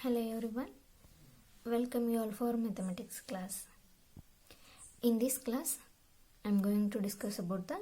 Hello everyone, welcome you all for mathematics class. In this class, I am going to discuss about the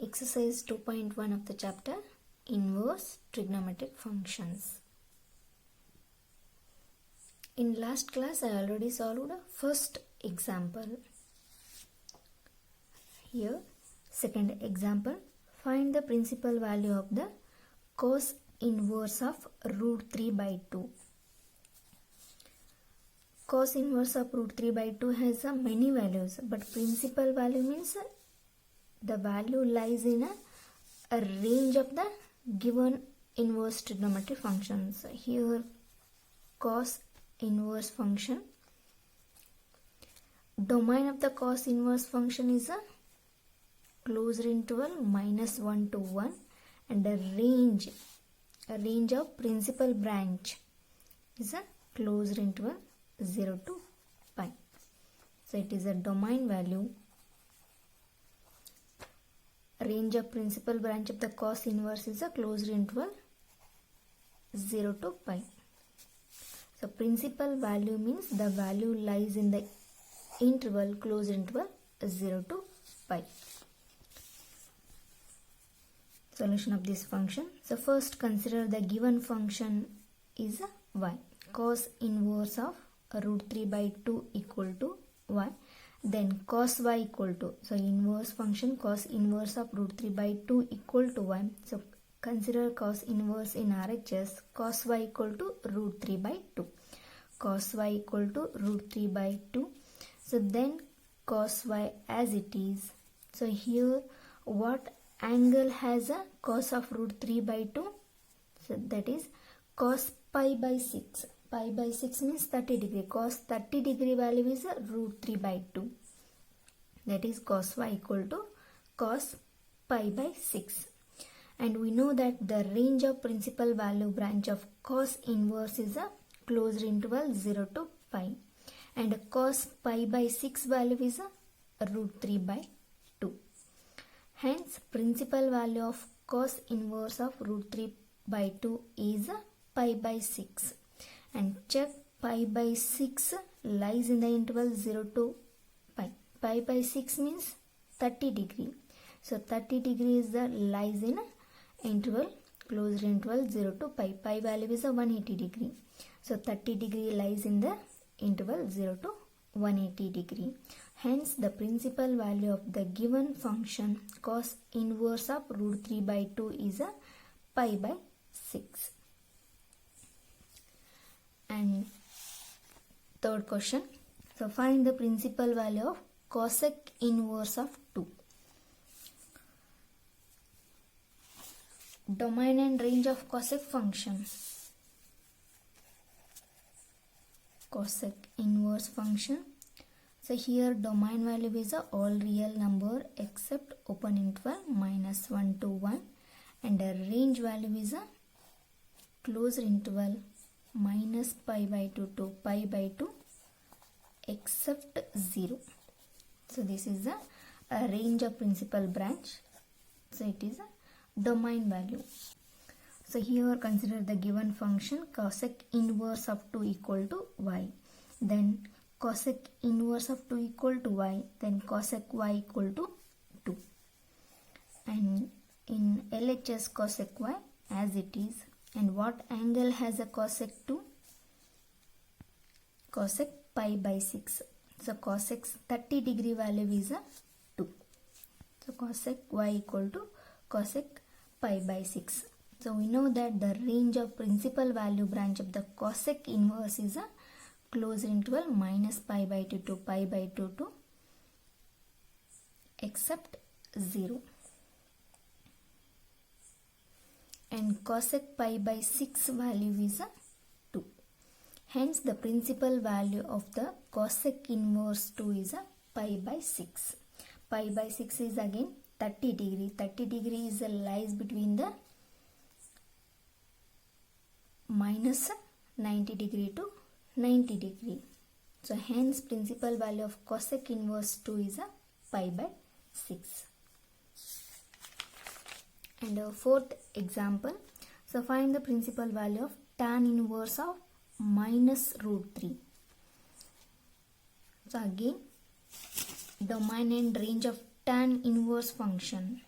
exercise 2.1 of the chapter inverse trigonometric functions. In last class, I already solved the first example. Here, second example, find the principal value of the cos inverse of root 3 by 2. Cos inverse of root 3 by 2 has many values, but principal value means the value lies in a range of the given inverse trigonometric functions. Here cos inverse function, domain of the cos inverse function is a closed interval -1 to 1, and a range of principal branch is a closed interval 0 to pi. So it is a domain value. Range of principal branch of the cos inverse is a closed interval 0 to pi. So principal value means the value lies in the interval, closed interval 0 to pi. Solution of this function. So first consider the given function is y. Cos inverse of root 3 by 2 equal to y. Then cos y equal to, so inverse function cos inverse of root 3 by 2 equal to y. So consider cos inverse in RHS. Cos y equal to root 3 by 2. Cos y equal to root 3 by 2. So then cos y as it is. So here what angle has a cos of root 3 by 2? So that is cos pi by 6. Pi by 6 means 30 degree. Cos 30 degree value is root 3 by 2. That is cos y equal to cos pi by 6. And we know that the range of principal value branch of cos inverse is a closed interval 0 to pi. And cos pi by 6 value is a root 3 by 2. Hence principal value of cos inverse of root 3 by 2 is pi by 6. And check pi by 6 lies in the interval 0 to pi. Pi by 6 means 30 degree. So 30 degree is the lies in interval, closed interval 0 to pi. Pi value is 180 degree. So 30 degree lies in the interval 0 to 180 degree. Hence the principal value of the given function cos inverse of root 3 by 2 is a pi by 6. And third question. So find the principal value of cosec inverse of 2. Domain and range of cosec function. Cosec inverse function. So here domain value is all real number except open interval -1 to 1, and the range value is a closed interval minus pi by 2 to pi by 2 except 0. So this is a range of principal branch. So it is a domain value. So here consider the given function cosec inverse of 2 equal to y. Then cosec inverse of 2 equal to y. Then cosec y equal to 2. And in LHS cosec y as it is. And what angle has a cosec 2? Cosec pi by 6. So cosec 30 degree value is a 2. So cosec y equal to cosec pi by 6. So we know that the range of principal value branch of the cosec inverse is a closed interval minus pi by 2 to pi by 2 to except 0. And cosec pi by 6 value is a 2. Hence the principal value of the cosec inverse 2 is a pi by 6. Pi by 6 is again 30 degree. 30 degree is lies between the minus 90 degree to 90 degree. So hence principal value of cosec inverse 2 is a pi by 6. And fourth example. So find the principal value of tan inverse of minus root 3. So again, domain and range of tan inverse function.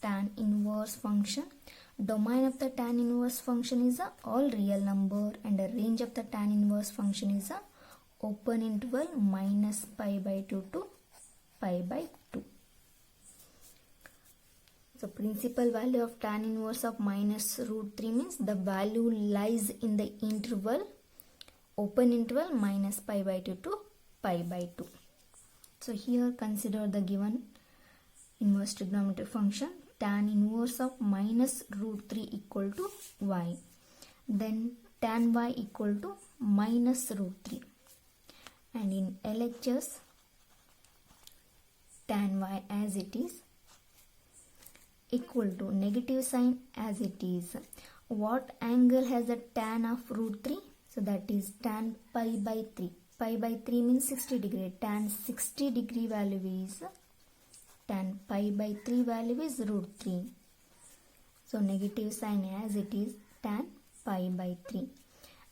Tan inverse function. Domain of the tan inverse function is a all real number, and the range of the tan inverse function is a open interval minus pi by 2 to pi by 2. So principal value of tan inverse of minus root 3 means the value lies in the interval open interval minus pi by 2 to pi by 2. So here consider the given inverse trigonometric function. Tan inverse of minus root 3 equal to y. Then tan y equal to minus root 3. And in LHS, tan y as it is equal to negative sign as it is. What angle has a tan of root 3? So that is tan pi by 3. Pi by 3 means 60 degree. Tan 60 degree value is, tan pi by 3 value is root 3. So negative sign as it is tan pi by 3.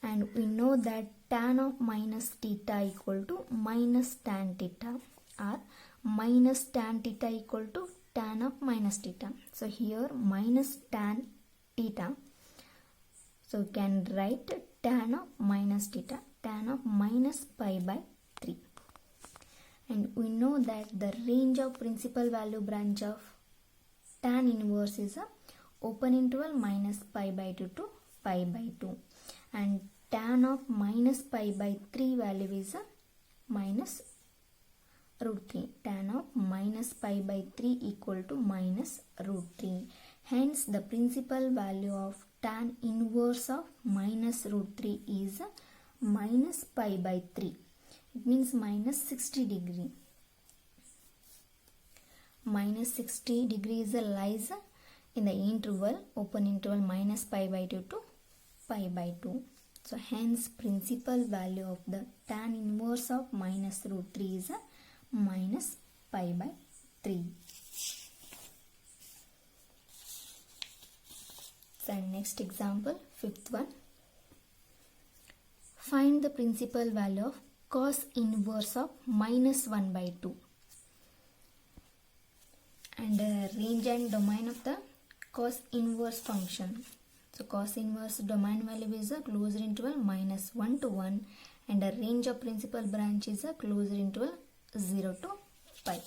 And we know that tan of minus theta equal to minus tan theta, or minus tan theta equal to tan of minus theta. So here minus tan theta. So we can write tan of minus theta, tan of minus pi by 3. And we know that the range of principal value branch of tan inverse is a open interval minus pi by 2 to pi by 2. And tan of minus pi by 3 value is a minus root 3. Tan of minus pi by 3 equal to minus root 3. Hence the principal value of tan inverse of minus root 3 is minus pi by 3. It means minus 60 degree. Minus 60 degrees lies in the interval, open interval minus pi by 2 to pi by 2. So hence principal value of the tan inverse of minus root 3 is minus pi by 3. So next example, fifth one. Find the principal value of cos inverse of minus 1 by 2. And range and domain of the cos inverse function. So cos inverse domain value is a closed interval minus 1 to 1, and the range of principal branch is a closed interval 0 to pi.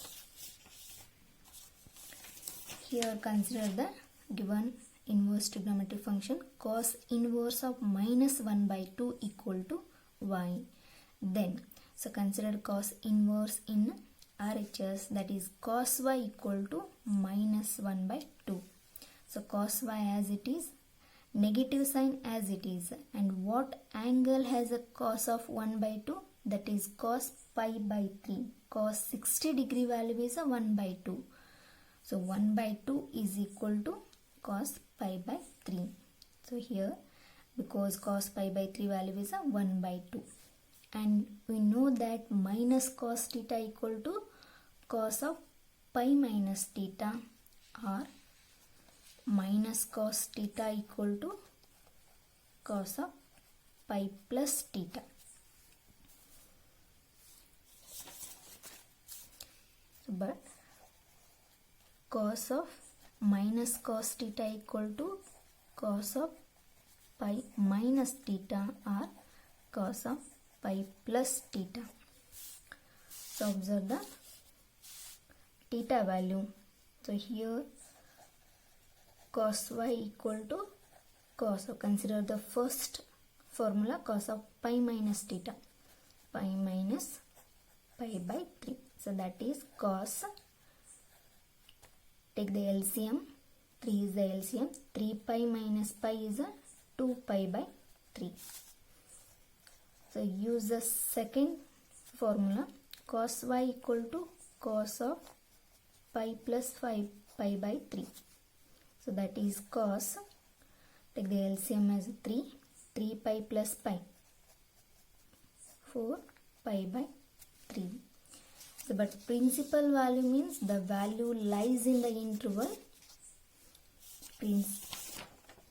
Here consider the given inverse trigonometric function. Cos inverse of minus 1 by 2 equal to y. Then so consider cos inverse in RHS, that is cos y equal to minus 1 by 2. So cos y as it is, negative sign as it is, and what angle has a cos of 1 by 2? That is cos pi by 3. Cos 60 degree value is a 1 by 2. So 1 by 2 is equal to cos pi by 3. So here, because cos pi by 3 value is a 1 by 2. And we know that minus cos theta equal to cos of pi minus theta, or minus cos theta equal to cos of pi plus theta. But cos of minus cos theta equal to cos of pi minus theta, or cos of pi plus theta. So observe the theta value. So here cos y equal to cos, so consider the first formula, cos of pi minus theta, pi minus pi by 3. So that is cos, take the LCM, 3 is the LCM, 3 pi minus pi is a 2 pi by 3. So use the second formula, cos y equal to cos of pi plus 5 pi by 3. So that is cos, take the LCM as 3, 3 pi plus pi, 4 pi by 3. So but principal value means the value lies in the interval,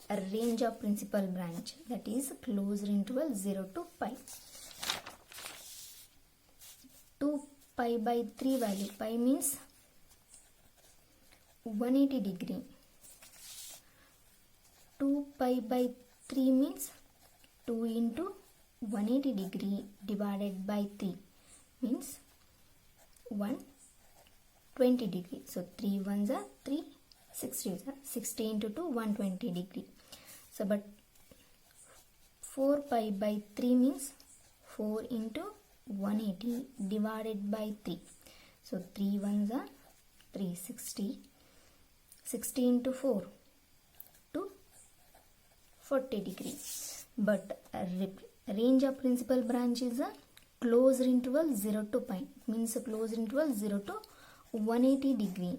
a range of principal branch, that is closed interval 0 to pi. 2 pi by 3 value, pi means 180 degree. 2 pi by 3 means 2 into 180 degree divided by 3 means 120 degree. So 3 ones are 3, 60 is 60 into 2, 120 degree. So but 4 pi by 3 means 4 into 180 divided by 3. So 3 ones are 360. 60 into 4 to 40 degree. But range of principal branch is a closed interval 0 to pi, means a closed interval 0 to 180 degree.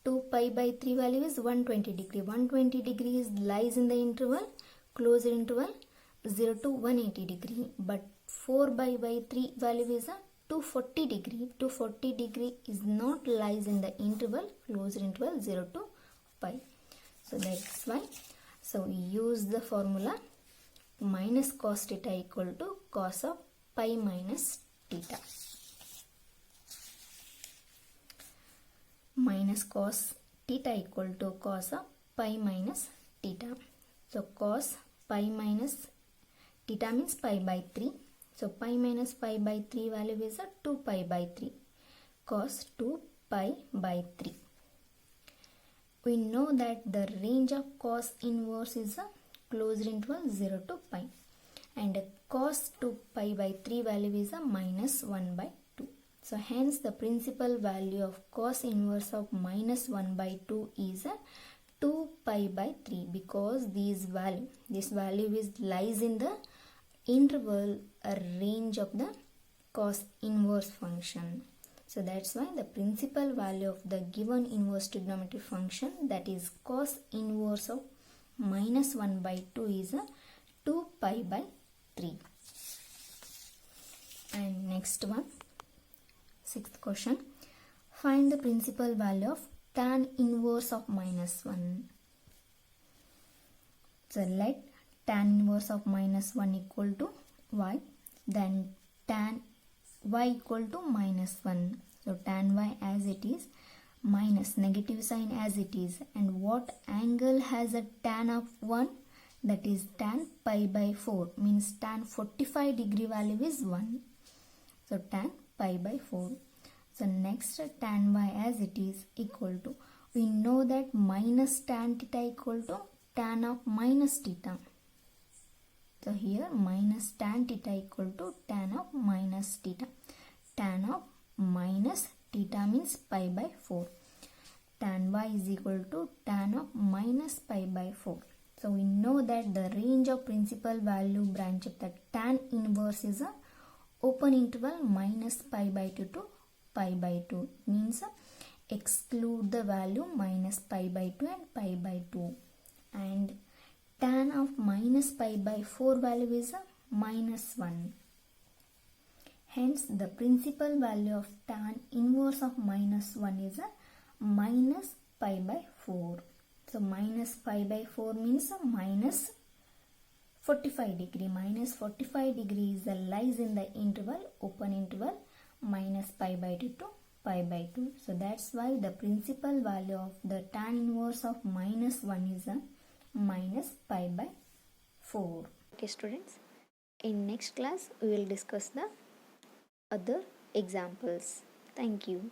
2 pi by 3 value is 120 degree. 120 degree lies in the interval closed interval 0 to 180 degree. But 4 pi by 3 value is a 240 degree. 240 degree is not lies in the interval closed interval 0 to pi. So that's why, so we use the formula minus cos theta equal to cos of pi minus theta. Minus cos theta equal to cos of pi minus theta. So cos pi minus theta means pi by 3. So pi minus pi by 3 value is a 2 pi by 3. Cos 2 pi by 3. We know that the range of cos inverse is a closed interval 0 to pi. And cos 2 pi by 3 value is a minus 1 by 2. So hence the principal value of cos inverse of minus 1 by 2 is a 2 pi by 3, because this value is lies in the interval range of the cos inverse function. So that's why the principal value of the given inverse trigonometric function, that is cos inverse of minus 1 by 2 is a 2 pi by 3. And next one, sixth question. Find the principal value of tan inverse of minus 1. So let tan inverse of minus 1 equal to y, then tan y equal to minus 1. So tan y as it is, minus negative sign as it is, and what angle has a tan of 1? That is tan pi by 4, means tan 45 degree value is 1. So tan pi by 4. So next, tan y as it is equal to, we know that minus tan theta equal to tan of minus theta. So here minus tan theta equal to tan of minus theta. Tan of minus theta means pi by 4. Tan y is equal to tan of minus pi by 4. So we know that the range of principal value branch of the tan inverse is a open interval minus pi by 2 to pi by 2. Means exclude the value minus pi by 2 and pi by 2. And tan of minus pi by 4 value is a minus 1. Hence the principal value of tan inverse of minus 1 is a minus pi by 4. So minus pi by 4 means a minus 45 degree. Minus 45 degree is the lies in the interval, open interval, minus pi by 2 to pi by 2. So that's why the principal value of the tan inverse of minus 1 is a minus pi by 4. Okay students, in next class we will discuss the other examples. Thank you.